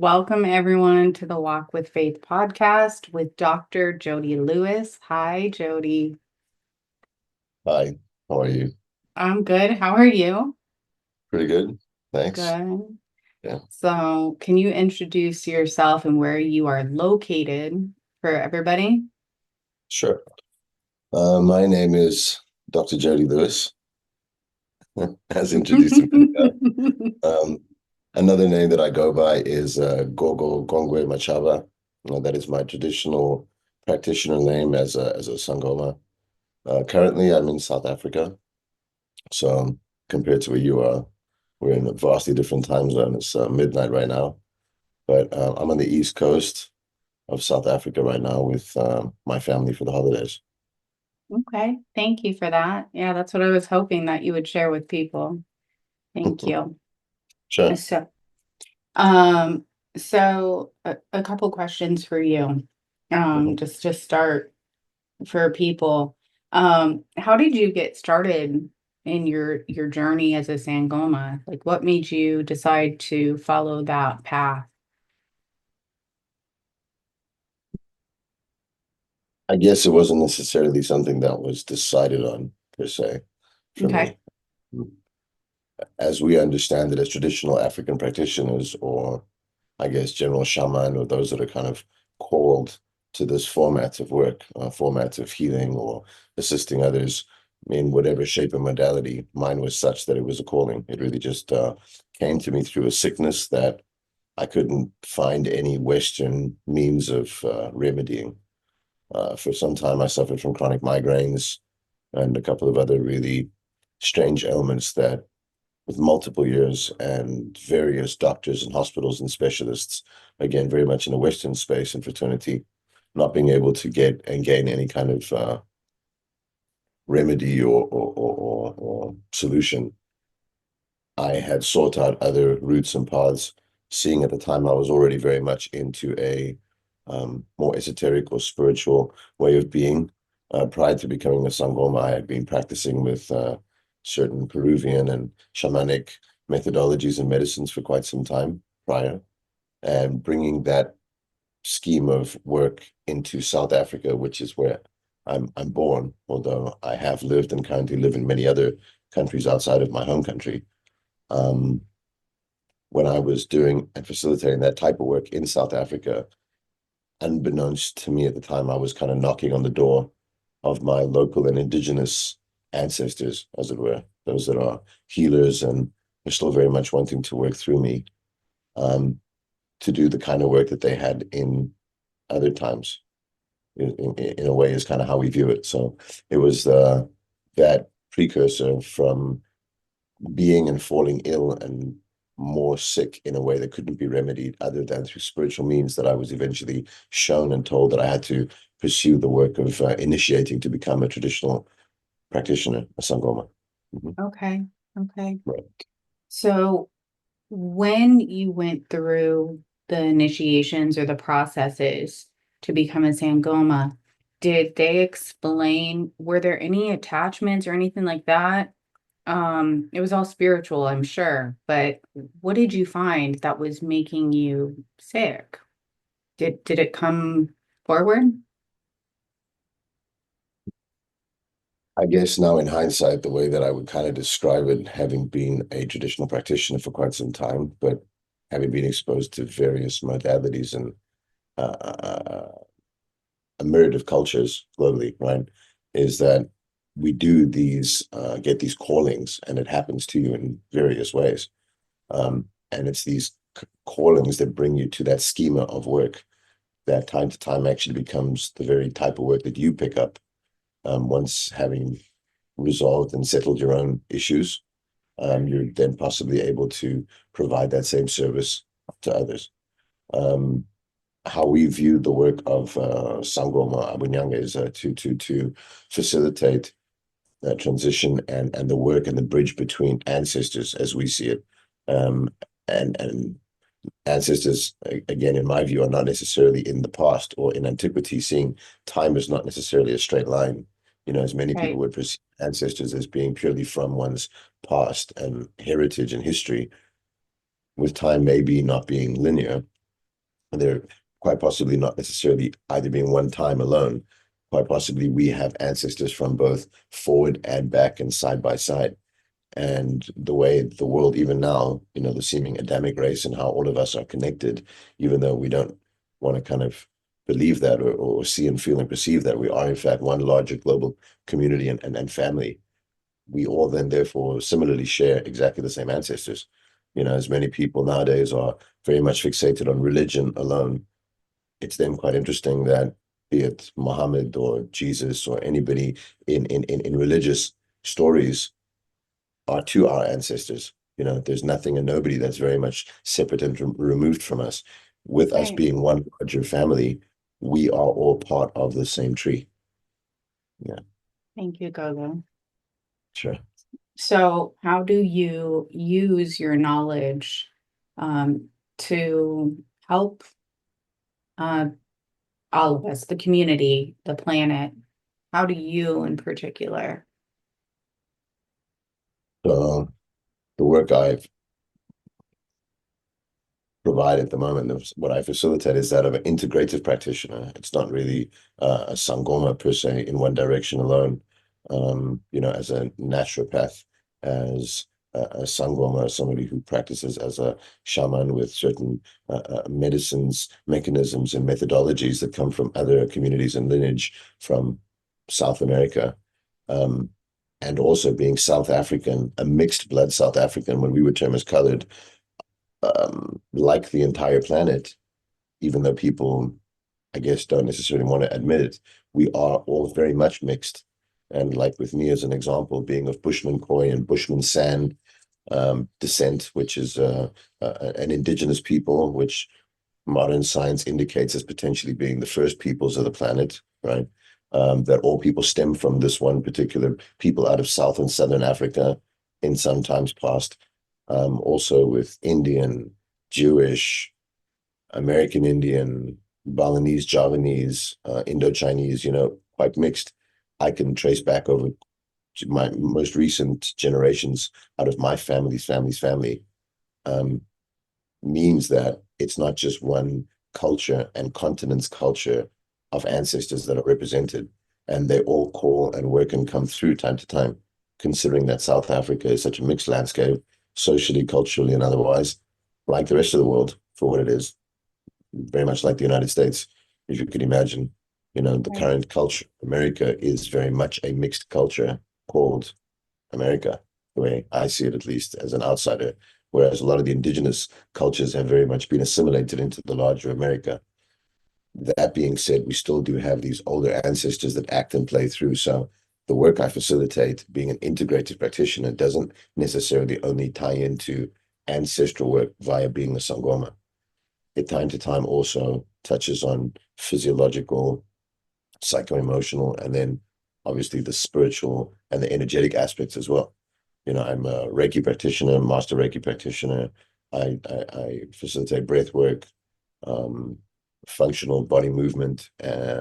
Welcome everyone to the Walk with Faith podcast with Dr. Jody Lewis. Hi, Jody. Hi, how are you? I'm good. How are you? Pretty good, thanks. Good. Yeah, So, can you introduce yourself and where you are located for everybody? sure. My name is Dr. Jody Lewis, as introduced a minute ago. Um, Another name that I go by is Gogo Gongwe Machaba. That is my traditional practitioner name as a Sangoma. Currently, I'm in South Africa, so compared to where you are, we're in a vastly different time zone. It's midnight right now, but I'm on the East Coast of South Africa right now with my family for the holidays. Okay, thank you for that. Yeah, that's what I was hoping that you would share with people. Thank you. Sure. So, um, a couple questions for you. Mhm. Just to start for people. How did you get started in your journey as a Sangoma? Like what made you decide to follow that path? I guess it wasn't necessarily something that was decided on per se for Okay. me. As we understand it as traditional African practitioners, or I guess general shaman, or those that are kind of called to this format of work, format of healing or assisting others in whatever shape and modality, mine was such that it was a calling. It really just came to me through a sickness that I couldn't find any Western means of remedying. For some time, I suffered from chronic migraines and a couple of other really strange ailments that, with multiple years and various doctors and hospitals and specialists, again, very much in a Western space and fraternity, not being able to get and gain any kind of remedy or solution. I had sought out other routes and paths, seeing at the time I was already very much into a more esoteric or spiritual way of being. Prior to becoming a Sangoma, I had been practicing with certain Peruvian and shamanic methodologies and medicines for quite some time prior, and bringing that scheme of work into South Africa, which is where I'm born, although I have lived and currently live in many other countries outside of my home country. Um, when I was doing and facilitating that type of work in South Africa, unbeknownst to me at the time, I was kind of knocking on the door of my local and indigenous ancestors, as it were, those that are healers and are still very much wanting to work through me, um, to do the kind of work that they had in other times. In a way, is kind of how we view it. So it was that precursor from being and falling ill and more sick in a way that couldn't be remedied other than through spiritual means, that I was eventually shown and told that I had to pursue the work of initiating to become a traditional practitioner, a Sangoma. Mhm. Okay. Okay. Right. So when you went through the initiations or the processes to become a Sangoma, did they explain, were there any attachments or anything like that? It was all spiritual, I'm sure, but what did you find that was making you sick? Did it come forward? I guess now in hindsight, the way that I would kind of describe it, having been a traditional practitioner for quite some time, but having been exposed to various modalities and a myriad of cultures globally, right? Is that we do these, get these callings, and it happens to you in various ways. And it's these callings that bring you to that schema of work that time to time actually becomes the very type of work that you pick up, once having resolved and settled your own issues. You're then possibly able to provide that same service to others. Um, how we view the work of Sangoma Abunyanga is to facilitate that transition and the work and the bridge between ancestors as we see it. Um, and ancestors, again, in my view, are not necessarily in the past or in antiquity, seeing time is not necessarily a straight line. As many people Right. would perceive ancestors as being purely from one's past and heritage and history, with time maybe not being linear. they're quite possibly not necessarily either being one time alone. Quite possibly we have ancestors from both forward and back and side by side. And the way the world, even now, the seeming Adamic race and how all of us are connected, even though we don't want to kind of believe that or see and feel and perceive that we are in fact one larger global community and family, we all then therefore similarly share exactly the same ancestors. As many people nowadays are very much fixated on religion alone, it's then quite interesting that be it Muhammad or Jesus or anybody in religious stories are to our ancestors. There's nothing and nobody that's very much separate and removed from us. With us Right. being one larger family, we are all part of the same tree. Yeah, Thank you, Gogo. sure. So, how do you use your knowledge to help uh, all of us, the community, the planet? How do you, in particular? So the work I've provide at the moment, what I facilitate is that of an integrative practitioner. It's not really a sangoma per se in one direction alone. As a naturopath, as a sangoma, somebody who practices as a shaman with certain medicines, mechanisms, and methodologies that come from other communities and lineage from South America. Um, and also being South African, a mixed blood South African, when we would term as colored, like the entire planet, even though people, I guess, don't necessarily want to admit it, we are all very much mixed. And like with me as an example, being of Bushman Khoi and Bushman San descent, which is an indigenous people, which modern science indicates as potentially being the first peoples of the planet, right? That all people stem from this one particular people out of South and Southern Africa in some times past. Also with Indian, Jewish, American Indian, Balinese, Javanese, Indo-Chinese, quite mixed. I can trace back over to my most recent generations out of my family's family. Um, Means that it's not just one culture and continent's culture of ancestors that are represented, and they all call and work and come through time to time, considering that South Africa is such a mixed landscape, socially, culturally, and otherwise, like the rest of the world for what it is, very much like the United States, if you could imagine. The Right. current culture, America is very much a mixed culture called America, the way I see it, at least as an outsider. Whereas a lot of the indigenous cultures have very much been assimilated into the larger America. That being said, we still do have these older ancestors that act and play through. So the work I facilitate, being an integrated practitioner, doesn't necessarily only tie into ancestral work via being a Sangoma. It time to time also touches on physiological, psycho-emotional, and then obviously the spiritual and the energetic aspects as well. I'm a Reiki practitioner, master Reiki practitioner. I facilitate breath work, um, functional body movement,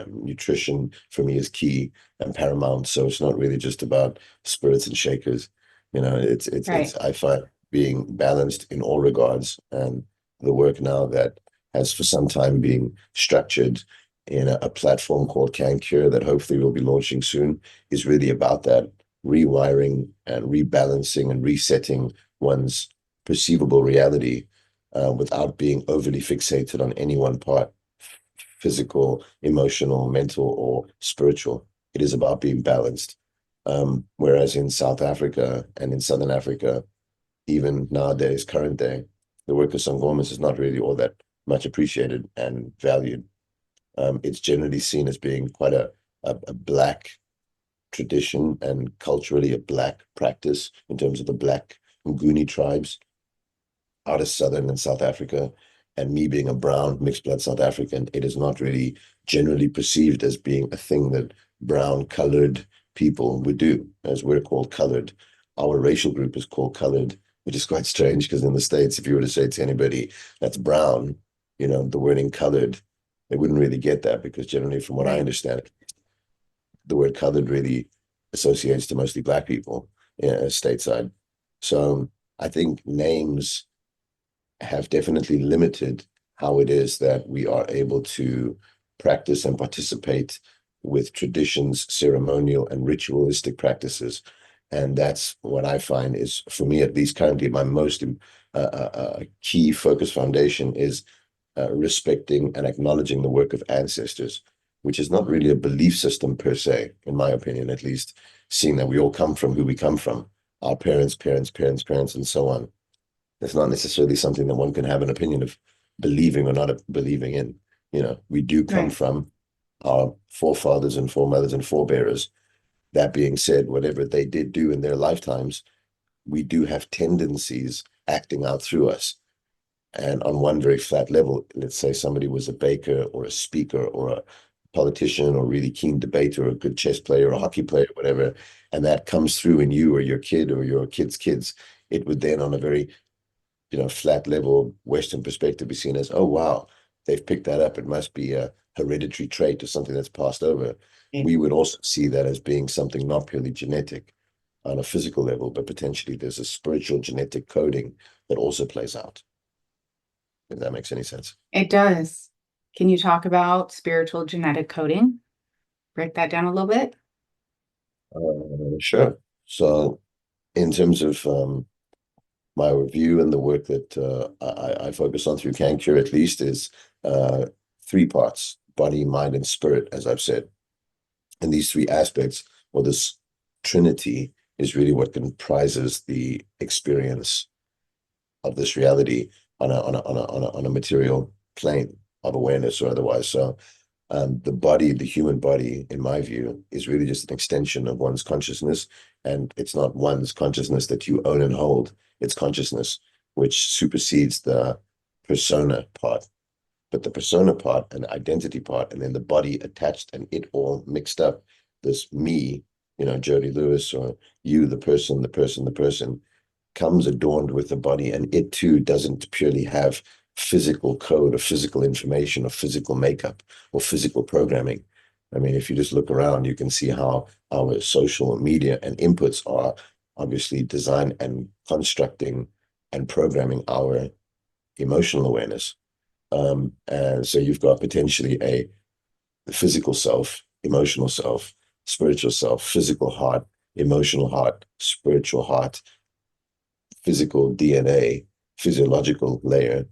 nutrition for me is key and paramount. So it's not really just about spirits and shakers. It's Right. I find being balanced in all regards, and the work now that has for some time been structured in a platform called Can Cure that hopefully we'll be launching soon is really about that rewiring and rebalancing and resetting one's perceivable reality without being overly fixated on any one part, physical, emotional, mental, or spiritual. It is about being balanced. Whereas in South Africa and in Southern Africa, even nowadays, current day, the work of Sangomas is not really all that much appreciated and valued. It's generally seen as being quite a black tradition and culturally a black practice in terms of the black Nguni tribes out of Southern and South Africa. And me being a brown mixed blood South African, it is not really generally perceived as being a thing that brown colored people would do, as we're called colored. Our racial group is called colored, which is quite strange because in the States, if you were to say to anybody that's brown, the wording colored, they wouldn't really get that because generally, from what I Right. understand, the word colored really associates to mostly black people stateside. So I think names have definitely limited how it is that we are able to practice and participate with traditions, ceremonial and ritualistic practices. And that's what I find is, for me at least currently, my most key focus foundation is respecting and acknowledging the work of ancestors, which is not really a belief system per se, in my opinion, at least, seeing that we all come from who we come from, our parents, parents, parents, parents, and so on. It's not necessarily something that one can have an opinion of believing or not believing in. We do come Right. from our forefathers and foremothers and forebearers. That being said, whatever they did do in their lifetimes, we do have tendencies acting out through us. And on one very flat level, let's say somebody was a baker or a speaker or a politician or really keen debater or a good chess player or a hockey player, whatever, and that comes through in you or your kid or your kid's kids, it would then on a very, flat level Western perspective be seen as, oh wow, they've picked that up. It must be a hereditary trait or something that's passed over. We would also see that as being something not purely genetic on a physical level, but potentially there's a spiritual genetic coding that also plays out, if that makes any sense. It does. Can you talk about spiritual genetic coding? Break that down a little bit. Sure. So, in terms of my review and the work that I focus on through CanCure, at least, is uh, three parts: body, mind, and spirit, as I've said. And these three aspects, or this trinity, is really what comprises the experience of this reality on a material plane of awareness or otherwise. So the body, the human body, in my view, is really just an extension of one's consciousness. And it's not one's consciousness that you own and hold, it's consciousness, which supersedes the persona part. But the persona part and the identity part, and then the body attached and it all mixed up, this me, Jody Lewis, or you, the person, the person, the person, comes adorned with the body, and it too doesn't purely have physical code or physical information or physical makeup or physical programming. I mean, if you just look around, you can see how our social media and inputs are obviously designed and constructing and programming our emotional awareness. And so you've got potentially a physical self, emotional self, spiritual self, physical heart, emotional heart, spiritual heart, physical DNA, physiological layer,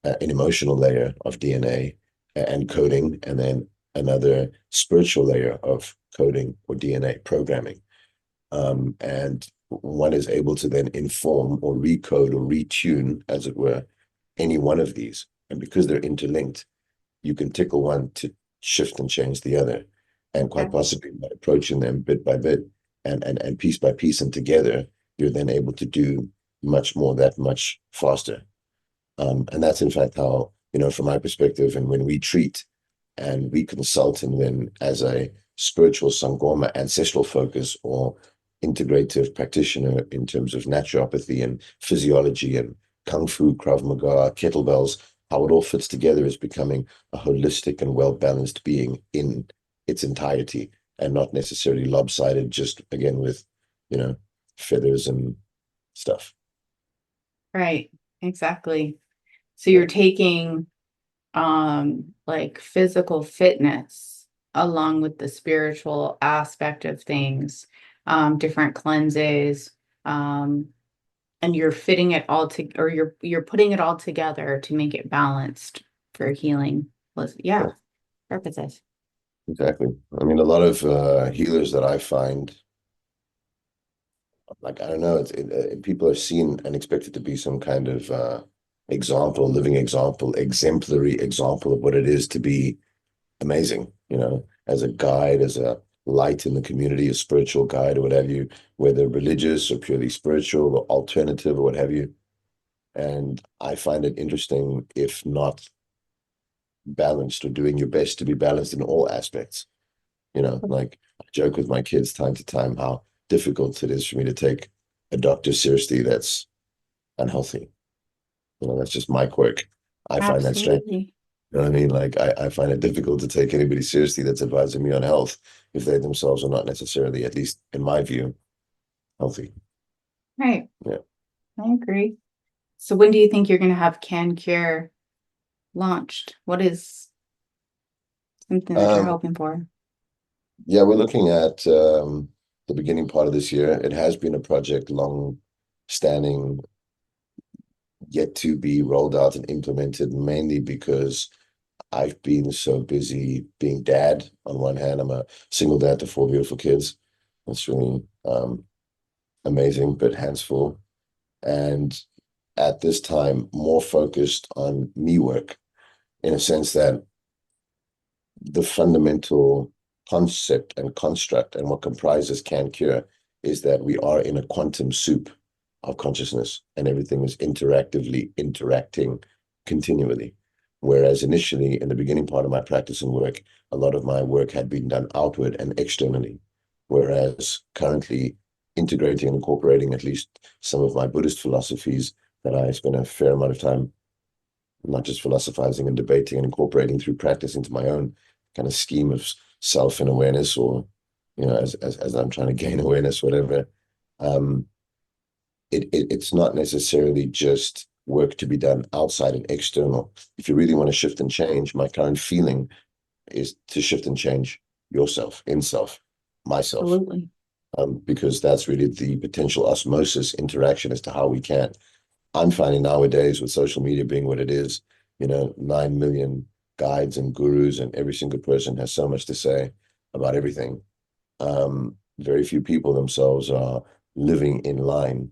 an emotional layer of DNA and coding, and then another spiritual layer of coding or DNA programming. And one is able to then inform or recode or retune, as it were, any one of these. And because they're interlinked, you can tickle one to shift and change the other. And quite Okay. possibly by approaching them bit by bit and piece by piece and together, you're then able to do much more that much faster. And that's in fact how, from my perspective, and when we treat and we consult, and then as a spiritual Sangoma ancestral focus or integrative practitioner in terms of naturopathy and physiology and Kung Fu, Krav Maga, kettlebells, how it all fits together is becoming a holistic and well-balanced being in its entirety and not necessarily lopsided, just again with, you know, feathers and stuff. Right. Exactly. So Yeah. you're taking like physical fitness along with the spiritual aspect of things, different cleanses, um, and you're fitting it all to, or you're putting it all together to make it balanced for healing. Yeah, Yeah, purposes. exactly. I mean, a lot of healers that I find, like, I don't know, people are seen and expected to be some kind of example, living example, exemplary example of what it is to be amazing, as a guide, as a light in the community, a spiritual guide or what have you, whether religious or purely spiritual or alternative or what have you. And I find it interesting, if not balanced, or doing your best to be balanced in all aspects. Like I joke with my kids time to time how difficult it is for me to take a doctor seriously that's unhealthy. That's just my quirk. I find that strange. Absolutely. You know what I mean? Like I find it difficult to take anybody seriously that's advising me on health if they themselves are not necessarily, at least in my view, healthy. Right. Yeah. I agree. So when do you think you're going to have can cure? launched? What is something that you're Um, hoping for? yeah, we're looking at the beginning part of this year. It has been a project long standing, yet to be rolled out and implemented, mainly because I've been so busy being dad. On one hand, I'm a single dad to four beautiful kids. It's really amazing, but hands full. And at this time, more focused on me work in a sense that the fundamental concept and construct and what comprises can cure is that we are in a quantum soup of consciousness and everything is interactively interacting continually. Whereas initially, in the beginning part of my practice and work, a lot of my work had been done outward and externally. Whereas currently, integrating and incorporating at least some of my Buddhist philosophies that I spend a fair amount of time not just philosophizing and debating and incorporating through practice into my own kind of scheme of self and awareness, or as I'm trying to gain awareness, whatever. Um, it's not necessarily just work to be done outside and external. If you really want to shift and change, my current feeling is to shift and change yourself, in self, myself, Absolutely. because that's really the potential osmosis interaction as to how we can. I'm finding nowadays with social media being what it is, 9 million guides and gurus, and every single person has so much to say about everything. Very few people themselves are living in line,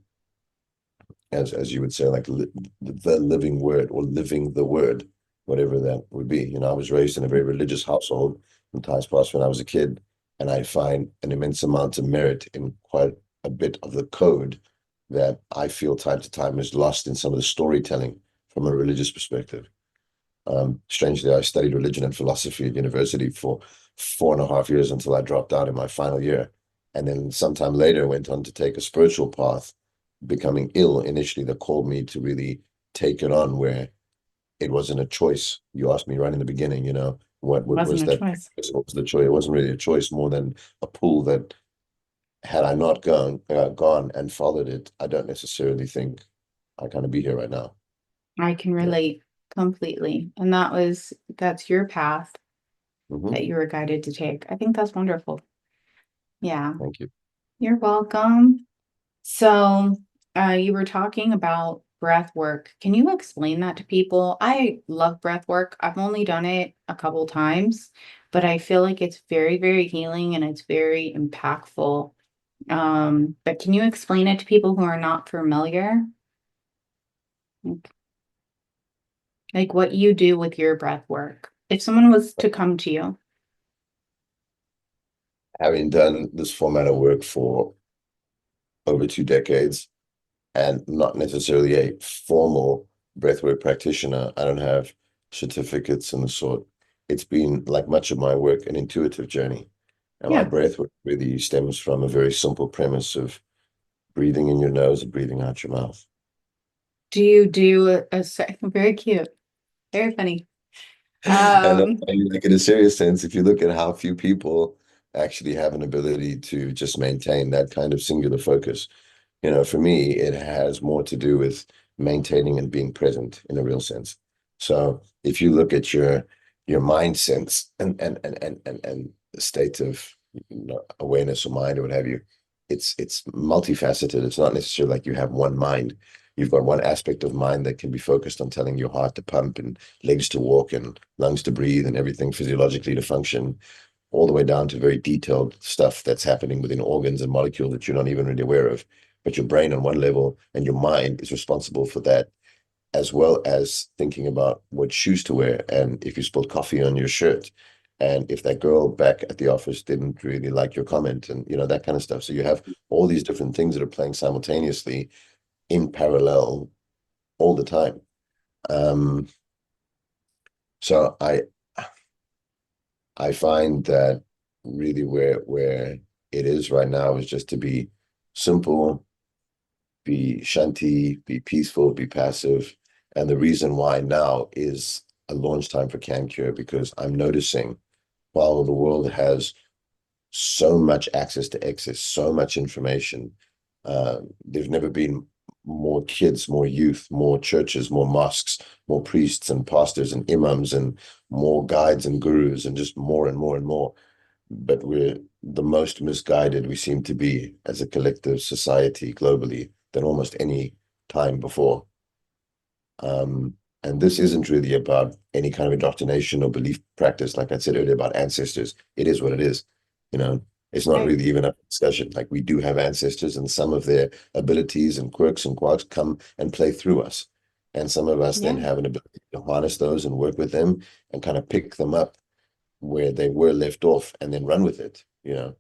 as you would say, like the living word or living the word, whatever that would be. I was raised in a very religious household in times past when I was a kid, and I find an immense amount of merit in quite a bit of the code that I feel time to time is lost in some of the storytelling from a religious perspective. Strangely, I studied religion and philosophy at university for 4.5 years until I dropped out in my final year. And then sometime later went on to take a spiritual path, becoming ill initially, that called me to really take it on where it wasn't a choice. You asked me right in the beginning, what Wasn't was a that? choice. What was the choice? It wasn't really a choice more than a pull that had I not gone and followed it, I don't necessarily think I kind of be here right now. I can Yeah. relate completely. And that's your path Hmm. that you were guided to take. I think that's wonderful. Yeah. Thank you. You're welcome. So, you were talking about breath work. Can you explain that to people? I love breath work. I've only done it a couple times, but I feel like it's very, very healing and it's very impactful. But can you explain it to people who are not familiar? Like what you do with your breath work. If someone was to come to you, Having done this format of work for over 2 decades and not necessarily a formal breathwork practitioner, I don't have certificates and the sort. It's been, like much of my work, an intuitive journey. And my yeah. breathwork really stems from a very simple premise of breathing in your nose and breathing out your mouth. Do you do very cute, very funny. And Um, I mean, like in a serious sense, if you look at how few people actually have an ability to just maintain that kind of singular focus, for me, it has more to do with maintaining and being present in a real sense. So if you look at your mind sense and the state of awareness or mind or what have you, it's multifaceted. It's not necessarily like you have one mind. You've got one aspect of mind that can be focused on telling your heart to pump and legs to walk and lungs to breathe and everything physiologically to function, all the way down to very detailed stuff that's happening within organs and molecules that you're not even really aware of. But your brain on one level and your mind is responsible for that, as well as thinking about what shoes to wear and if you spilled coffee on your shirt. And if that girl back at the office didn't really like your comment and that kind of stuff. So you have all these different things that are playing simultaneously in parallel all the time. Um, so I find that really where it is right now is just to be simple, be shanti, be peaceful, be passive. And the reason why now is a launch time for CanCure because I'm noticing while the world has so much access to access, so much information, there's never been more kids, more youth, more churches, more mosques, more priests and pastors and imams, and more guides and gurus, and just more and more and more. But we're the most misguided we seem to be as a collective society globally than almost any time before. And this isn't really about any kind of indoctrination or belief practice, like I said earlier about ancestors. It is what it is. You know, it's not Right. really even a discussion. Like, we do have ancestors, and some of their abilities and quirks and quarks come and play through us. And some of us then Yeah. have an ability to harness those and work with them and kind of pick them up where they were left off and then run with it, you know.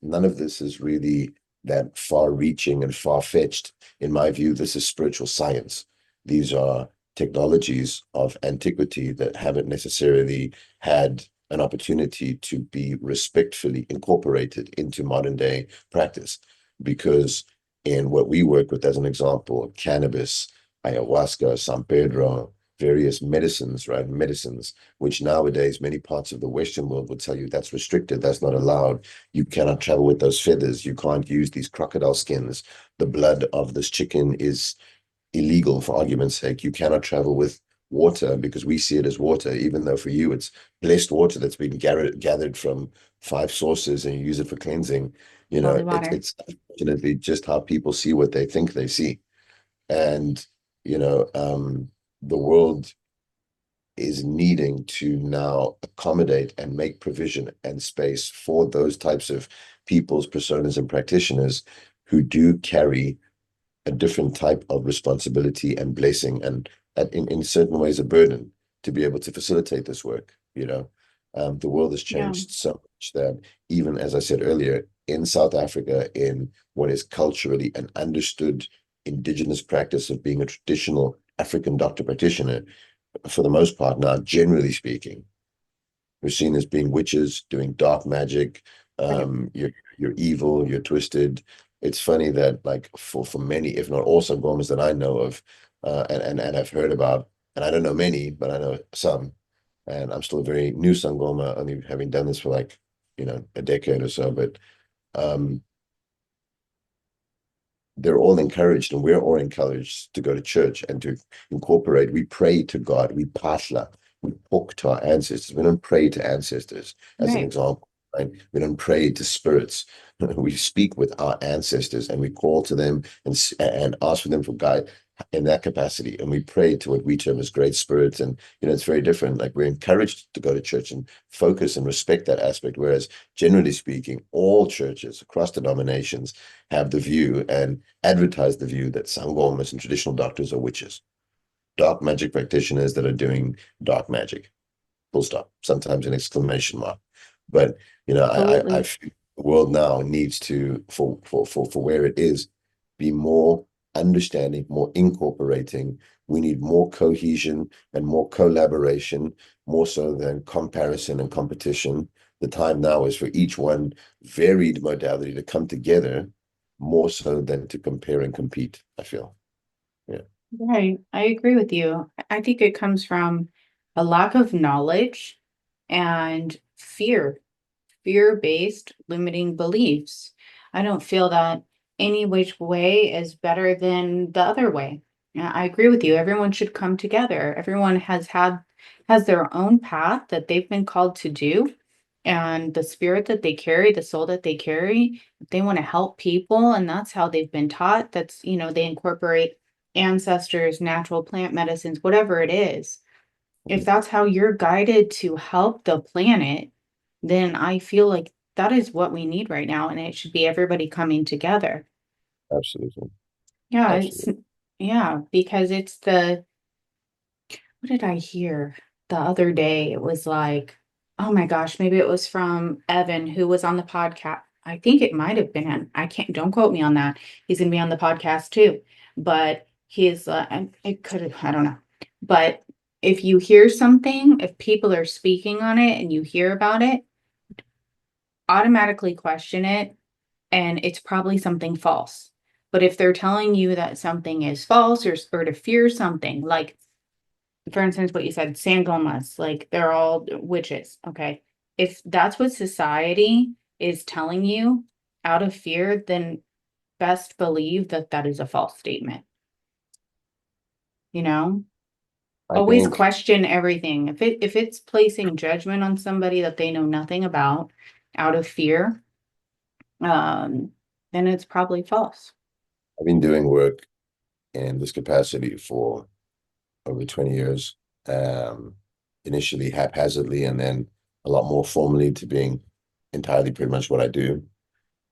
None of this is really that far reaching and far fetched. In my view, this is spiritual science. These are technologies of antiquity that haven't necessarily had an opportunity to be respectfully incorporated into modern day practice. Because in what we work with, as an example, cannabis, ayahuasca, San Pedro, various medicines, right? Medicines, which nowadays many parts of the Western world would tell you that's restricted, that's not allowed. You cannot travel with those feathers. You can't use these crocodile skins. The blood of this chicken is illegal, for argument's sake. You cannot travel with water because we see it as water, even though for you it's blessed water that's been gathered from five sources and you use it for cleansing. You Holy know, water. it's unfortunately just how people see what they think they see. And, you know, the world is needing to now accommodate and make provision and space for those types of people's personas and practitioners who do carry a different type of responsibility and blessing, and in certain ways a burden to be able to facilitate this work. You know, the world has Yeah. changed so much that, even as I said earlier, in South Africa, in what is culturally an understood indigenous practice of being a traditional African doctor practitioner, for the most part now, generally speaking, we're seen as being witches doing dark magic. Right. You're evil, you're twisted. It's funny that, like, for many, if not all sangomas that I know of, and I've heard about, and I don't know many, but I know some, and I'm still a very new sangoma, only having done this for, like, a decade or so. But um, they're all encouraged, and we're all encouraged to go to church and to incorporate. We pray to God, we patla, we talk to our ancestors. We don't pray to ancestors, as an Right. example, right? We don't pray to spirits. We speak with our ancestors, and we call to them and ask for them for guide in that capacity. And we pray to what we term as great spirits. And, it's very different. Like, we're encouraged to go to church and focus and respect that aspect. Whereas, generally speaking, all churches across denominations have the view and advertise the view that sangomas and traditional doctors are witches, dark magic practitioners that are doing dark magic. Full stop. Sometimes an exclamation mark. But, I Absolutely. feel the world now needs to, for where it is, be more understanding, more incorporating. We need more cohesion and more collaboration, more so than comparison and competition. The time now is for each one varied modality to come together, more so than to compare and compete, I feel. Yeah, Right. I agree with you. I think it comes from a lack of knowledge and fear-based limiting beliefs. I don't feel that any which way is better than the other way. Yeah, I agree with you. Everyone should come together. Everyone has their own path that they've been called to do, and the spirit that they carry, the soul that they carry, if they want to help people, and that's how they've been taught. That's, they incorporate ancestors, natural plant medicines, whatever it is. If that's how you're guided to help the planet, then I feel like that is what we need right now, and it should be everybody coming together. absolutely. Yeah, it's Absolutely. yeah, because it's what did I hear the other day? It was like, oh my gosh, maybe it was from Evan who was on the podcast. I think it might have been. I can't, don't quote me on that. He's going to be on the podcast too. But he's, and it could have, I don't know. But if you hear something, if people are speaking on it and you hear about it, automatically question it, and it's probably something false. But if they're telling you that something is false, or to fear something, like for instance, what you said, Sangomas, like they're all witches. Okay. If that's what society is telling you out of fear, then best believe that that is a false statement, you know? I Always think, question everything. If it's placing judgment on somebody that they know nothing about out of fear, um, then it's probably false. I've been doing work in this capacity for over 20 years. Um, Initially haphazardly, and then a lot more formally to being entirely pretty much what I do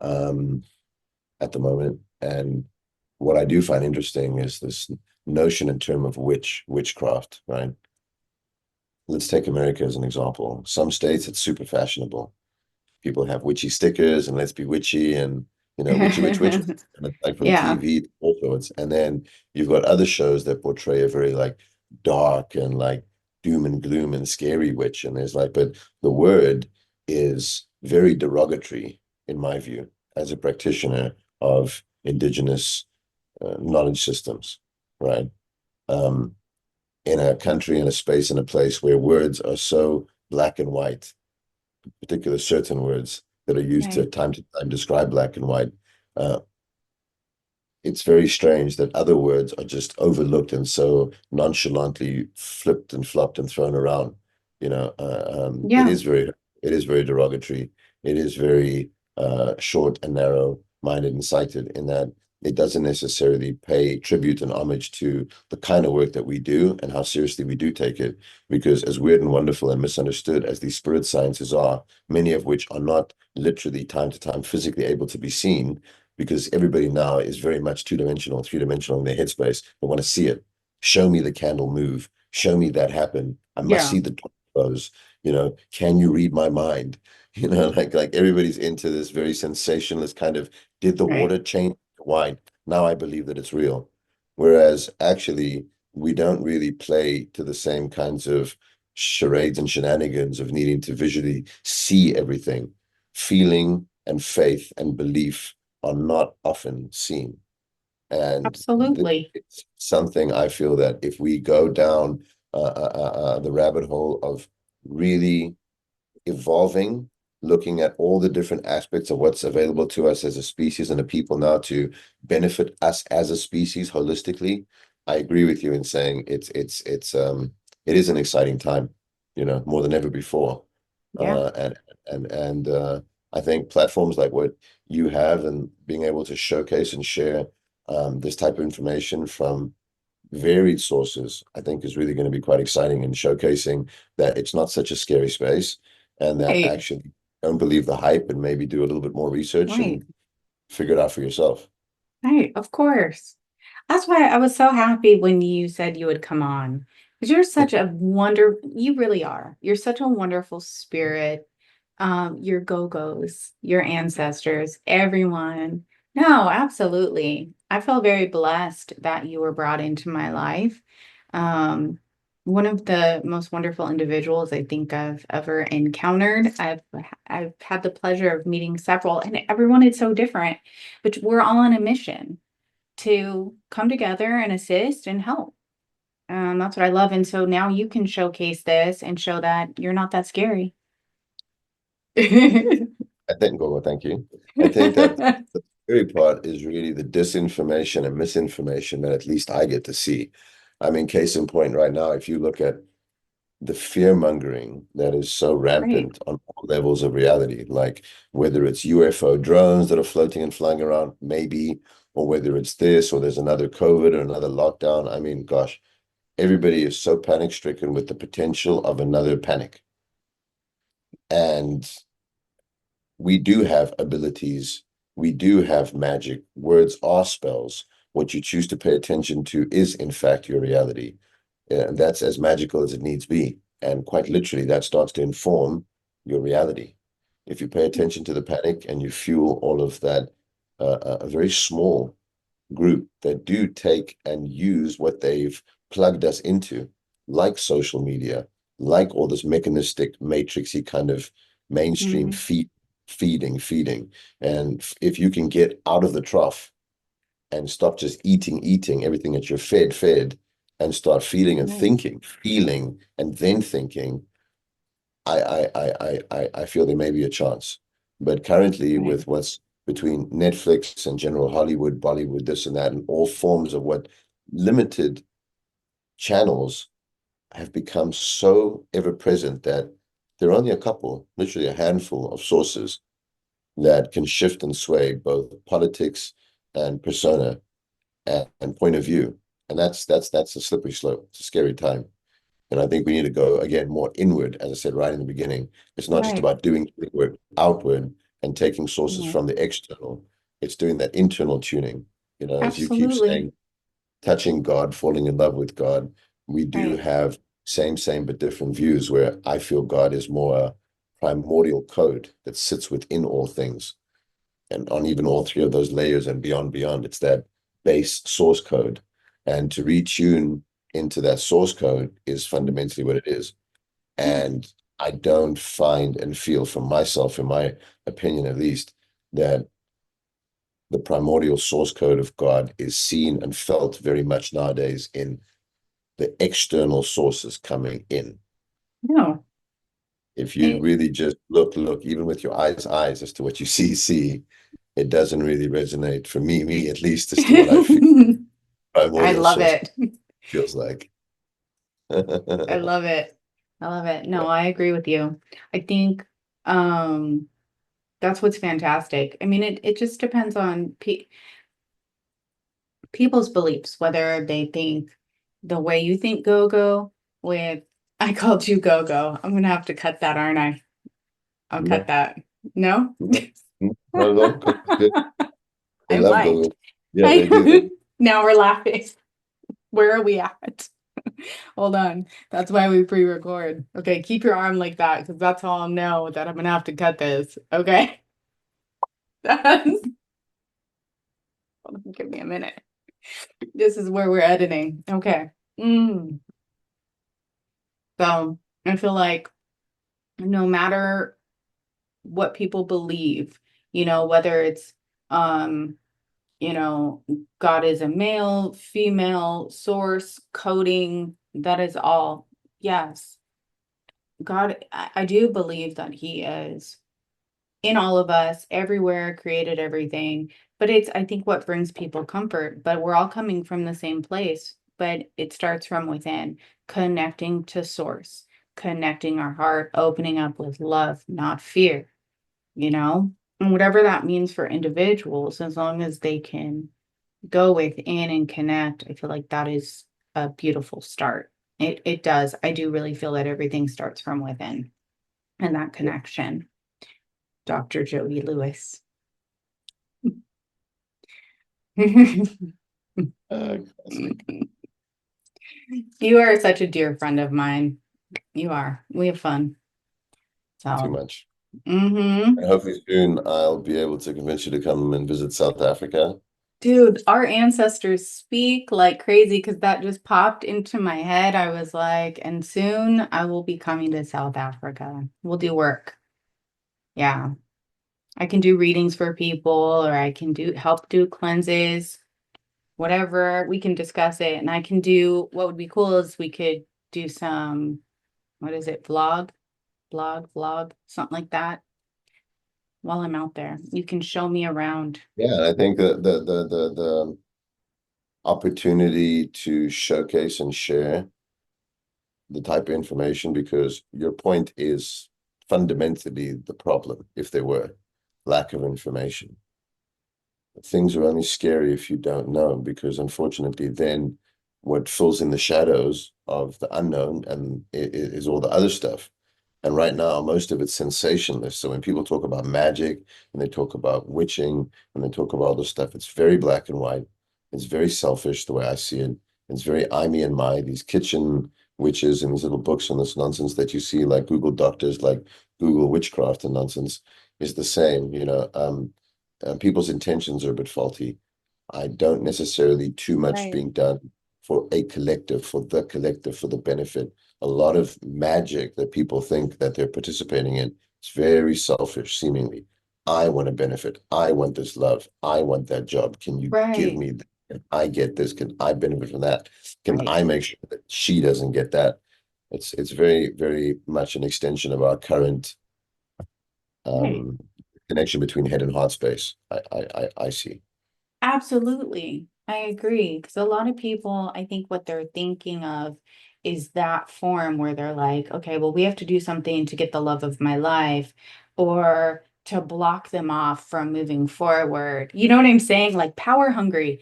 um, at the moment. And what I do find interesting is this notion in term of witchcraft, right? Let's take America as an example. Some states it's super fashionable. People have witchy stickers and let's be witchy and witchy and it's like from Yeah, TV all sorts. And then you've got other shows that portray a very like dark and like doom and gloom and scary witch. And there's like, but the word is very derogatory in my view as a practitioner of indigenous knowledge systems, right? Um, in a country, in a space, in a place where words are so black and white, particular certain words that are used right. to time describe black and white. Uh, it's very strange that other words are just overlooked and so nonchalantly flipped and flopped and thrown around. Yeah, It is very derogatory. It is very short and narrow-minded and sighted in that it doesn't necessarily pay tribute and homage to the kind of work that we do and how seriously we do take it. Because as weird and wonderful and misunderstood as these spirit sciences are, many of which are not literally time to time physically able to be seen, because everybody now is very much two-dimensional, three-dimensional in their headspace. They want to see it. Show me the candle move. Show me that happen. I must yeah, see the door close. Can you read my mind? Like everybody's into this very sensationalist kind of, did the right. water change to wine? Now I believe that it's real. Whereas actually, we don't really play to the same kinds of charades and shenanigans of needing to visually see everything. Feeling and faith and belief are not often seen. And Absolutely. it's something I feel that if we go down the rabbit hole of really evolving, looking at all the different aspects of what's available to us as a species and a people now to benefit us as a species holistically, I agree with you in saying it is an exciting time, more than ever before. Yeah. And I think platforms like what you have and being able to showcase and share this type of information from varied sources, I think is really going to be quite exciting in showcasing that it's not such a scary space and that Right. actually don't believe the hype and maybe do a little bit more research Right. and figure it out for yourself. Right. Of course. That's why I was so happy when you said you would come on. Because you're such a you really are. You're such a wonderful spirit. Your go-go's, your ancestors, everyone. No, absolutely. I feel very blessed that you were brought into my life. Um, one of the most wonderful individuals I think I've ever encountered. I've had the pleasure of meeting several, and everyone is so different, but we're all on a mission to come together and assist and help. That's what I love. And so now you can showcase this and show that you're not that scary. I think, well, thank you. I think that the scary part is really the disinformation and misinformation that at least I get to see. I mean, case in point right now, if you look at the fear mongering that is so Right. rampant on all levels of reality, like whether it's UFO drones that are floating and flying around, maybe, or whether it's this or there's another COVID or another lockdown. I mean, gosh, everybody is so panic stricken with the potential of another panic. And we do have abilities, we do have magic. Words are spells. What you choose to pay attention to is, in fact, your reality. And that's as magical as it needs be. And quite literally, that starts to inform your reality. If you pay attention to the panic and you fuel all of that, a very small group that do take and use what they've plugged us into, like social media, like all this mechanistic, matrixy kind of mainstream Mhm. feeding. And if you can get out of the trough and stop just eating everything that you're fed, and start feeling and Right. thinking, feeling and then thinking, I feel there may be a chance. But currently, Right. with what's between Netflix and general Hollywood, Bollywood, this and that, and all forms of what limited channels have become so ever present that there are only a couple, literally a handful of sources that can shift and sway both politics and persona and point of view. And that's a slippery slope. It's a scary time. And I think we need to go again more inward, as I said right in the beginning. It's not just Right. about doing inward, outward, and taking sources Right. from the external. It's doing that internal tuning. As you keep Absolutely. saying, touching God, falling in love with God. We do Right. have same, but different views where I feel God is more a primordial code that sits within all things and on even all three of those layers and beyond. It's that base source code. And to retune into that source code is fundamentally what it is. Yeah. And I don't find and feel from myself, in my opinion at least, that the primordial source code of God is seen and felt very much nowadays in the external sources coming in. No. If you It, really just look, even with your eyes as to what you see, it doesn't really resonate for me at least, as to what I feel I primordial love source it. feels like. I Yeah, love it. I love it. No, I agree with you. I think um that's what's fantastic. I mean, it just depends on people's beliefs, whether they think the way you think go with I called you go. I'm gonna have to cut that, aren't I? I'll cut no, that. No? no, not at all. Good. They I love might. Google. Yeah, they do. Now we're laughing. Where are we at? Hold on. That's why we pre-record. Okay, keep your arm like that because that's how I'll know that I'm gonna have to cut this. Okay. Hold on, give me a minute. This is where we're editing. Okay. Mm. So I feel like no matter what people believe, whether it's um, you know, God is a male, female, source, coding, that is all. Yes. God, I do believe that He is in all of us, everywhere, created everything. But it's, I think, what brings people comfort. But we're all coming from the same place. But it starts from within, connecting to source, connecting our heart, opening up with love, not fear, and whatever that means for individuals, as long as they can go within and connect, I feel like that is a beautiful start. It does. I do really feel that everything starts from within and that connection. Dr. Jody Lewis. Classic. You are such a dear friend of mine. You are. We have fun. Too So, much. hmm And hopefully soon I'll be able to convince you to come and visit South Africa. dude, our ancestors speak like crazy because that just popped into my head. I was like, and soon I will be coming to South Africa. We'll do work. Yeah. I can do readings for people or I can help do cleanses, whatever. We can discuss it. And I can do what would be cool is we could do some, what is it, vlog, something like that while I'm out there. You can show me around. Yeah, and I think that the opportunity to showcase and share the type of information, because your point is fundamentally the problem, if there were lack of information. Things are only scary if you don't know, because unfortunately, then what fills in the shadows of the unknown and is all the other stuff. And right now, most of it's sensationalist. So when people talk about magic and they talk about witching and they talk about all this stuff, it's very black and white. It's very selfish the way I see it. It's very I, me, and my, these kitchen witches and these little books and this nonsense that you see, like Google doctors, like Google witchcraft and nonsense, is the same. People's intentions are a bit faulty. I don't necessarily too much Right. being done for a collective, for the collective, for the benefit. A lot of magic that people think that they're participating in, it's very selfish, seemingly. I want to benefit. I want this love. I want that job. Can you give Right. me that? Can I get this? Can I benefit from that? Can Right. I make sure that she doesn't get that? It's very, very much an extension of our current Right. um connection between head and heart space. I see. Absolutely. I agree. Because a lot of people, I think what they're thinking of is that form where they're like, okay, well, we have to do something to get the love of my life or to block them off from moving forward. You know what I'm saying? Like power hungry,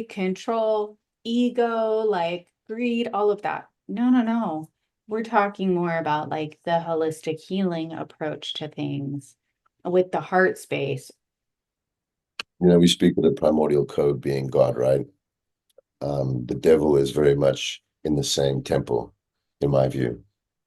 control, ego, like greed, all of that. No, no, no. We're talking more about like the holistic healing approach to things with the heart space. You know, we speak of the primordial code being God, right? The devil is very much in the same temple, in my view.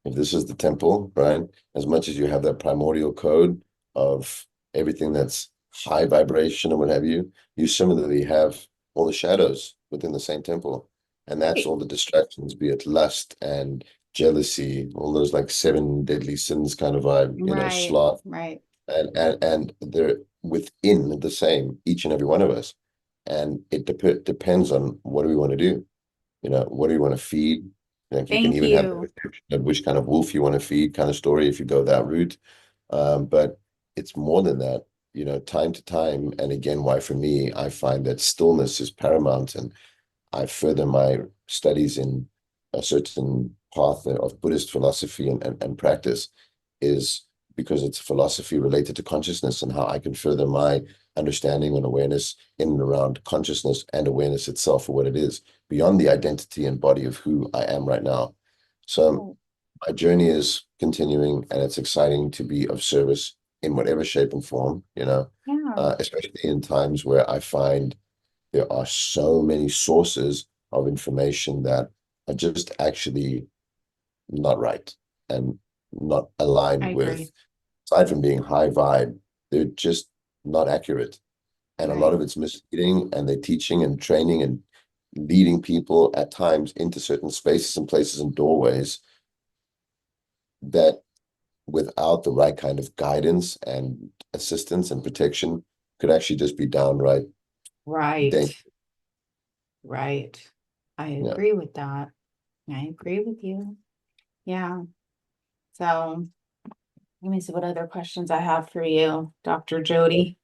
If this is the temple, right, as much as you have that primordial code of everything that's high vibration and what have you similarly have all the shadows within the same temple. And that's all the distractions, be it lust and jealousy, all those like seven deadly sins kind of vibe, Right, sloth, right, and they're within the same, each and every one of us. And it depends on what do we want to do. What do you want to feed? Like you can Thank even have a you. description of which kind of wolf you want to feed, kind of story if you go that route. But it's more than that, time to time. And again, why for me, I find that stillness is paramount. And I further my studies in a certain path of Buddhist philosophy and practice is because it's a philosophy related to consciousness and how I can further my understanding and awareness in and around consciousness and awareness itself for what it is, beyond the identity and body of who I am right now. So Oh, my journey is continuing and it's exciting to be of service in whatever shape and form, yeah, especially in times where I find there are so many sources of information that are just actually not right and not I aligned agree. with, aside from being high vibe, they're just not accurate. And a lot Right. of it's misleading, and they're teaching and training and leading people at times into certain spaces and places and doorways that, without the right kind of guidance and assistance and protection, could actually just be downright Right. dangerous. Right. I Yeah. agree with that. I agree with you. Yeah. So let me see what other questions I have for you, Dr. Jody.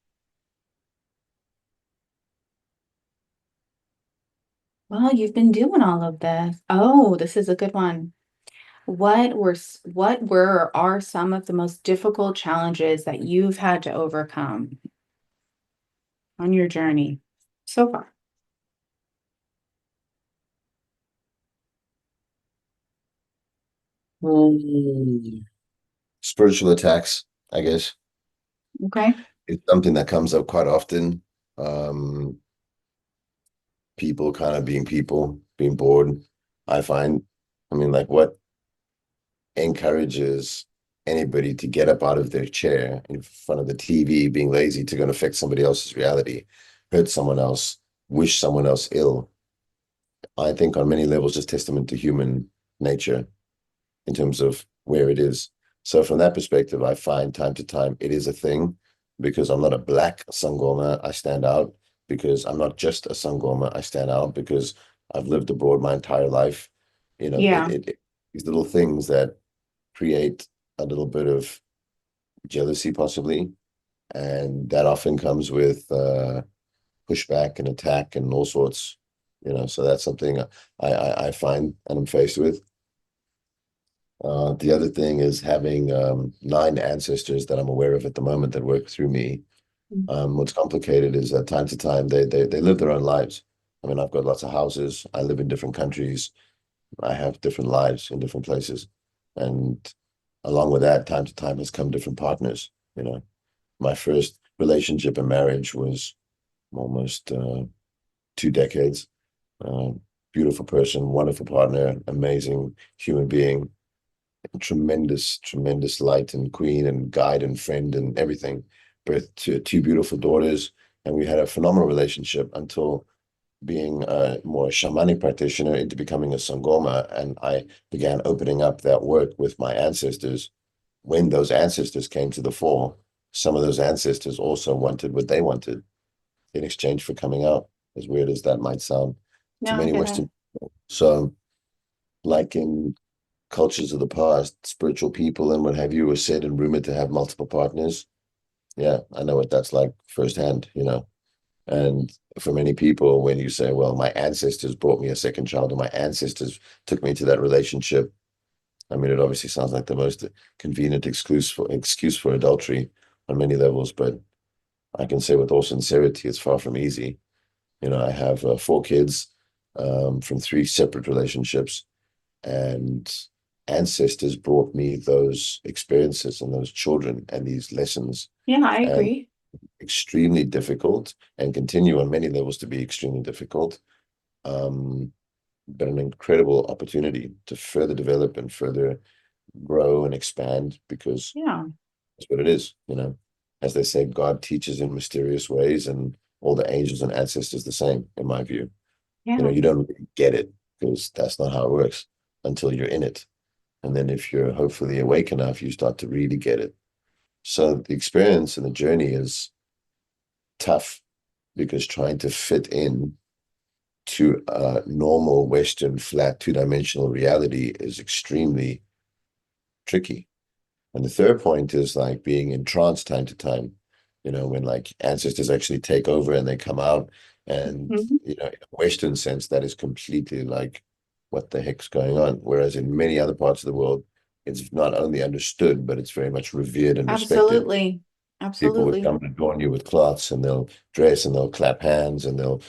Well, you've been doing all of this. Oh, this is a good one. What were or are some of the most difficult challenges that you've had to overcome on your journey so far? Mm. Spiritual attacks, I guess, Okay. is something that comes up quite often. Um, people, being bored. I find, I mean, like what encourages anybody to get up out of their chair in front of the TV, being lazy, to go and affect somebody else's reality, hurt someone else, wish someone else ill. I think on many levels, just testament to human nature in terms of where it is. So from that perspective, I find time to time it is a thing because I'm not a black Sangoma. I stand out because I'm not just a Sangoma. I stand out because I've lived abroad my entire life. Yeah. These little things that create a little bit of jealousy, possibly, and that often comes with pushback and attack and all sorts. So that's something I find and I'm faced with. The other thing is having nine ancestors that I'm aware of at the moment that work through me. What's complicated is that time to time they live their own lives. I mean, I've got lots of houses. I live in different countries. I have different lives in different places, and along with that, time to time has come different partners. My first relationship and marriage was almost 2 decades. Uh, Beautiful person, wonderful partner, amazing human being, tremendous, tremendous light and queen and guide and friend and everything. Birthed two beautiful daughters, and we had a phenomenal relationship until being a more shamanic practitioner into becoming a sangoma. And I began opening up that work with my ancestors. When those ancestors came to the fore, some of those ancestors also wanted what they wanted in exchange for coming out, as weird as that might sound to No, I many get it. Western people. So, like in cultures of the past, spiritual people and what have you were said and rumored to have multiple partners. Yeah, I know what that's like firsthand, you know. And for many people, when you say, well, my ancestors brought me a second child, or my ancestors took me to that relationship, I mean, it obviously sounds like the most convenient excuse for adultery on many levels, but I can say with all sincerity, it's far from easy. You know, I have 4 kids from 3 separate relationships, and ancestors brought me those experiences and those children and these lessons, Yeah, I and agree. extremely difficult, and continue on many levels to be extremely difficult. Um, but an incredible opportunity to further develop and further grow and expand, because Yeah. that's what it is, you know. As they say, God teaches in mysterious ways, and all the angels and ancestors the same, in my view. You know, Yeah. you don't really get it because that's not how it works until you're in it. And then if you're hopefully awake enough, you start to really get it. So the experience and the journey is tough, because trying to fit in to a normal Western flat 2-dimensional reality is extremely tricky. And the third point is like being in trance time to time, you know, when like ancestors actually take over and they come out. And, Mhm. you know, in a Western sense, that is completely like, what the heck's going on? Whereas in many other parts of the world, it's not only understood, but it's very much revered and respected. Absolutely. People would Absolutely. come and adorn you with cloths, and they'll dress and they'll clap hands and they'll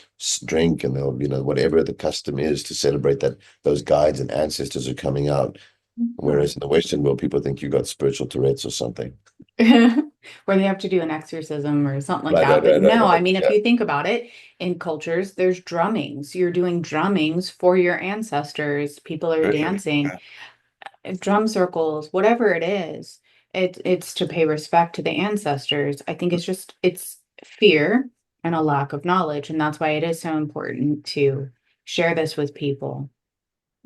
drink and they'll, you know, whatever the custom is to celebrate that those guides and ancestors are coming out. Yeah. Whereas in the Western world, people think you got spiritual Tourette's or something. Where they have to do an exorcism or something like Right, that. right, But right, right, no, I right. mean, if Yeah, you think about it, in cultures, there's drummings. You're doing drummings for your ancestors. People are literally. dancing, drum circles, whatever it is. It's to pay respect to the ancestors. I think it's fear and a lack of knowledge. And that's why it is so important to share this with people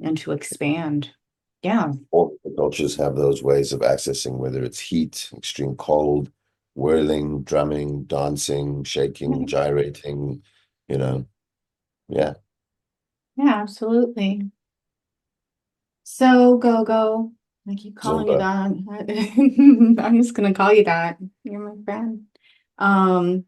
and to expand. Yeah. All the cultures have those ways of accessing, whether it's heat, extreme cold, whirling, drumming, dancing, shaking, gyrating, you know. Yeah, Yeah, absolutely. So go go. I keep calling you Zumba. that. I'm just gonna call you that. You're my friend. Um,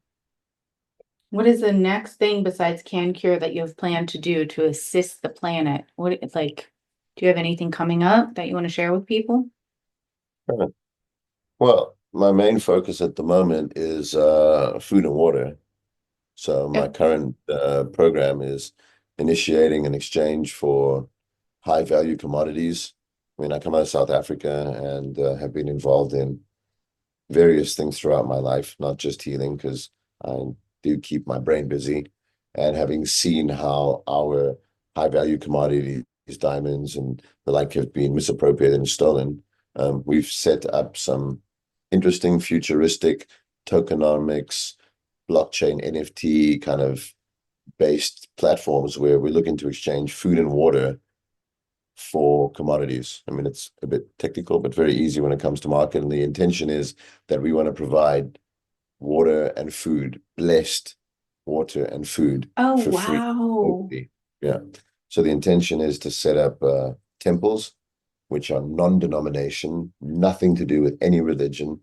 what is the next thing besides Can Cure that you have planned to do to assist the planet? What it's like, do you have anything coming up that you want to share with people? Huh. Well, my main focus at the moment is food and water. So my Yep. current program is initiating an exchange for high value commodities. I mean, I come out of South Africa and have been involved in various things throughout my life, not just healing, because I do keep my brain busy. And having seen how our high value commodities, diamonds and the like, have been misappropriated and stolen, we've set up some interesting futuristic tokenomics, blockchain, NFT kind of based platforms where we're looking to exchange food and water for commodities. I mean, it's a bit technical, but very easy when it comes to market. And the intention is that we want to provide water and food, blessed water and food Oh, for free wow. locally. Yeah. So the intention is to set up temples, which are non-denomination, nothing to do with any religion,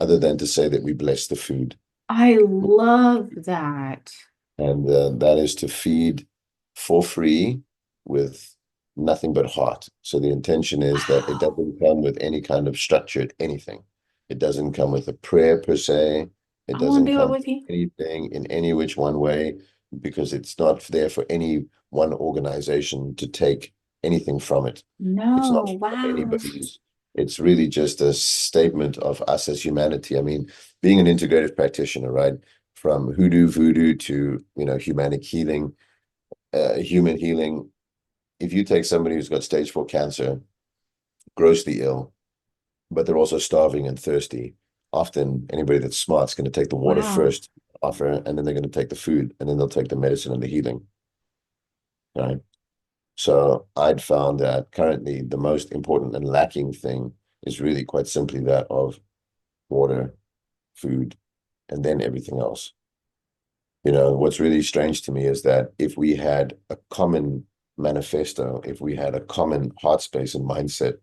other than to say that we bless the food. I love that. And that is to feed for free with nothing but heart. So the intention is that it Wow. doesn't come with any kind of structured anything. It doesn't come with a prayer per se. It I want doesn't to do it come with with you. anything in any which one way, because it's not there for any one organization to take anything from it. It's not No, for wow. anybody's. It's really just a statement of us as humanity. I mean, being an integrative practitioner, right? From hoodoo, voodoo to, you know, humanic healing, human healing. If you take somebody who's got stage 4 cancer, grossly ill, but they're also starving and thirsty, often anybody that's smart is going to take the water Wow. first, offer, and then they're going to take the food, and then they'll take the medicine and the healing. Right. So I'd found that currently the most important and lacking thing is really quite simply that of water, food, and then everything else. You know, what's really strange to me is that if we had a common manifesto, if we had a common heart space and mindset,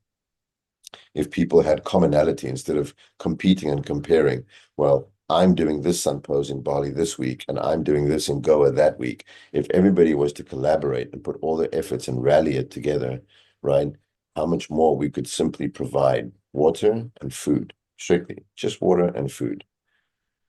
if people had commonality instead of competing and comparing, well, I'm doing this sun pose in Bali this week, and I'm doing this in Goa that week. If everybody was to collaborate and put all their efforts and rally it together, right? How much more we could simply provide water and food, strictly just water and food.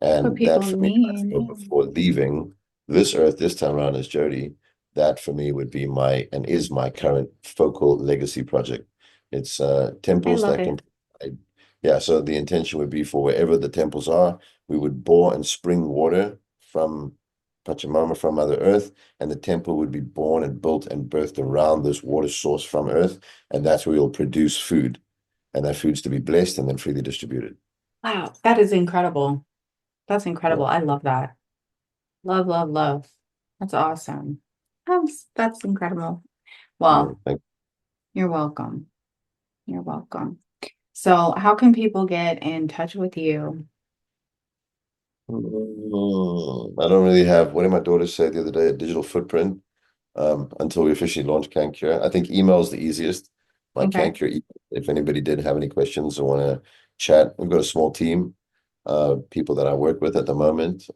That's what And that people for me, I need. feel Yeah. before leaving this earth this time around as Jody, that for me would be my and is my current focal legacy project. It's I temples love that can it. provide. Yeah, so the intention would be for wherever the temples are, we would bore and spring water from Pachamama, from Mother Earth, and the temple would be born and built and birthed around this water source from Earth, and that's where we'll produce food, and that food's to be blessed and then freely distributed. Wow, that is incredible. That's Yeah, incredible. I love that. Love, love, love. That's awesome. That's incredible. yeah. Well, you're welcome. You're welcome. So, how can people get in touch with you? I don't really have, what did my daughter say the other day, a digital footprint until we officially launch CanCure. I think email is the easiest. My Okay. CanCure email, if anybody did have any questions or want to chat, we've got a small team, people that I work with at the moment.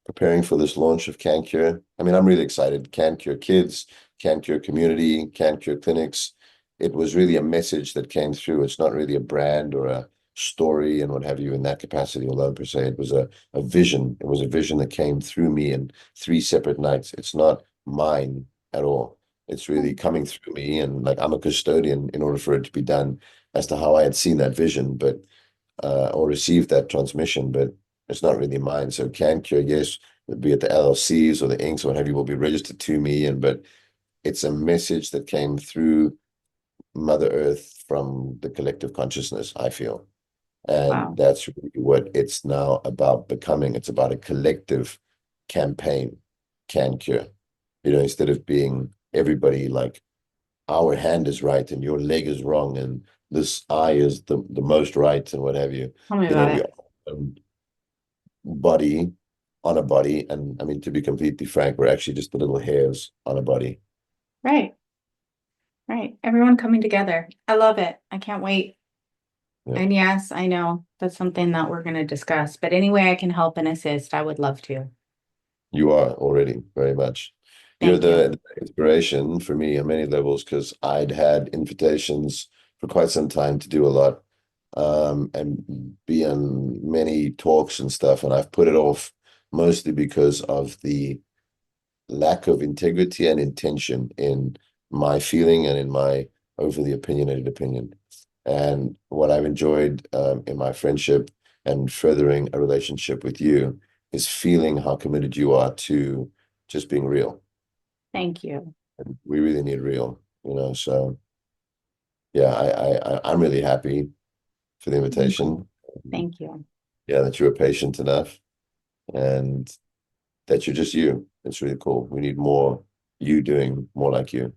Preparing for this launch of CanCure. I mean, I'm really excited. CanCure Kids, CanCure Community, CanCure Clinics. It was really a message that came through. It's not really a brand or a story and what have you in that capacity alone per se. It was a vision. It was a vision that came through me in three separate nights. It's not mine at all. It's really coming through me, and like I'm a custodian in order for it to be done as to how I had seen that vision, but or received that transmission, but it's not really mine. So CanCure, yes, be it the LLCs or the inks or what have you, will be registered to me, and but it's a message that came through Mother Earth from the collective consciousness, I feel. And Wow. that's really what it's now about becoming. It's about a collective campaign, CanCure. Instead of being everybody like our hand is right and your leg is wrong and this eye is the most right and what have you. Tell me about We it. are body on a body, and I mean to be completely frank, we're actually just the little hairs on a body. Right. Right. Everyone coming together. I love it. I can't wait. Yeah, And yes, I know that's something that we're going to discuss, but any way I can help and assist, I would love to. you are already very much. You're Thank you. the inspiration for me on many levels because I'd had invitations for quite some time to do a lot and be on many talks and stuff, and I've put it off mostly because of the lack of integrity and intention in my feeling and in my overly opinionated opinion. And what I've enjoyed in my friendship and furthering a relationship with you is feeling how committed you are to just being real. Thank you. And we really need real. So yeah, I'm really happy for the Mhm. invitation. Thank you. Yeah, that you were patient enough and that you're just you. It's really cool. We need more you doing more like you.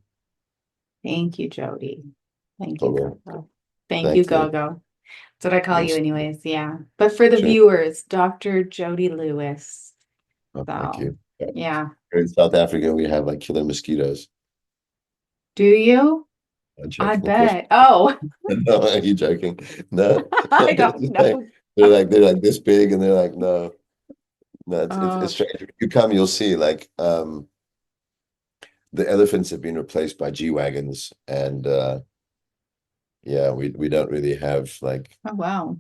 Thank you, Jody. Thank you, Cool. Gogo. Thank you, Thank you. Gogo. That's what I call you Yes. anyways. Yeah. But for the Sure. viewers, Dr. Jody Lewis. Oh, thank So, you. Yeah. yeah. Here in South Africa, we have like killer mosquitoes. Do you? I'm I joking, of course. bet. Oh, No, are you joking? No. I don't It's like, know. they're like this big and they're like, no, no, it's Uh, strange. If you come, you'll see like the elephants have been replaced by G-Wagons and yeah, we don't really have like oh, wow.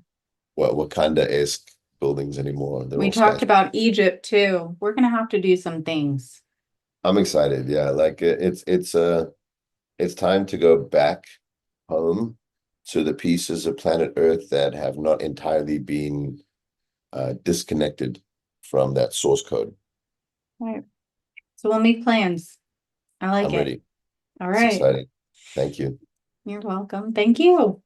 what Wakanda-esque buildings anymore. They're We all talked skyscrapers. about Egypt too. We're gonna have to do some things. I'm excited. Yeah, like it's time to go back home to the pieces of planet Earth that have not entirely been disconnected from that source code. All right. So we'll make plans. I like I'm it. ready. All It's right. exciting. Thank you. You're welcome. Thank you.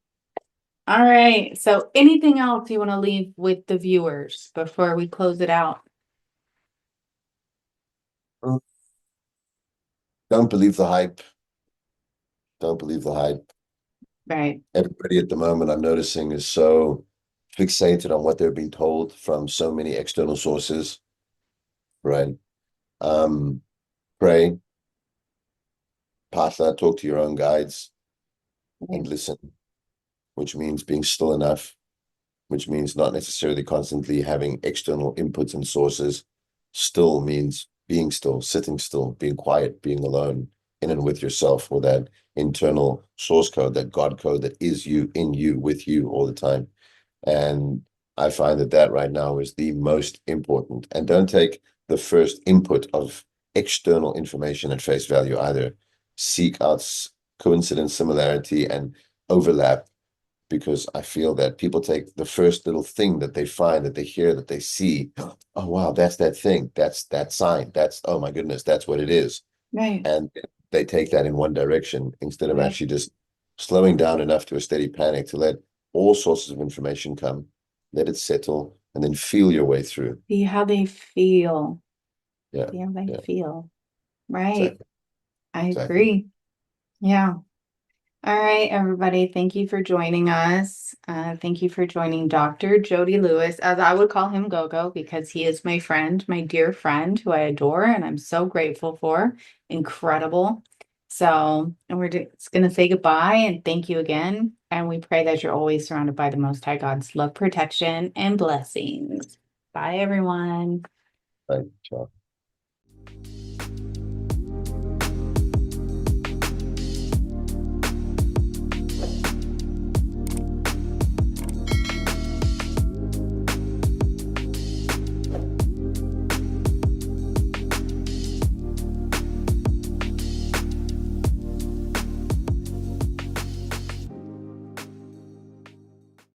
All right. So anything else you want to leave with the viewers before we close it out? Don't believe the hype. Don't believe the hype. Right. Everybody at the moment I'm noticing is so fixated on what they're being told from so many external sources, right? Um, Pray, partner, talk to your own guides and Right. listen, which means being still enough which means not necessarily constantly having external inputs and sources. Still means being still, sitting still, being quiet, being alone in and with yourself, or that internal source code, that God code that is you, in you, with you all the time. And I find that that right now is the most important. And don't take the first input of external information at face value either. Seek out coincidence, similarity, and overlap, because I feel that people take the first little thing that they find, that they hear, that they see. Oh, wow, that's that thing. That's that sign. That's, oh my goodness, that's what it is. Right, And they take that in one direction instead of right. actually just slowing down enough to a steady panic to let all sources of information come, let it settle, and then feel your way through. See how they feel. Yeah, See how they yeah, feel. Right. exactly, I exactly. agree. Yeah. All right, everybody. Thank you for joining us. Thank you for joining Dr. Jody Lewis, as I would call him Gogo, because he is my friend, my dear friend who I adore and I'm so grateful for. Incredible. So, and we're just going to say goodbye and thank you again. And we pray that you're always surrounded by the Most High God's love, protection, and blessings. Bye, everyone. Right. Ciao.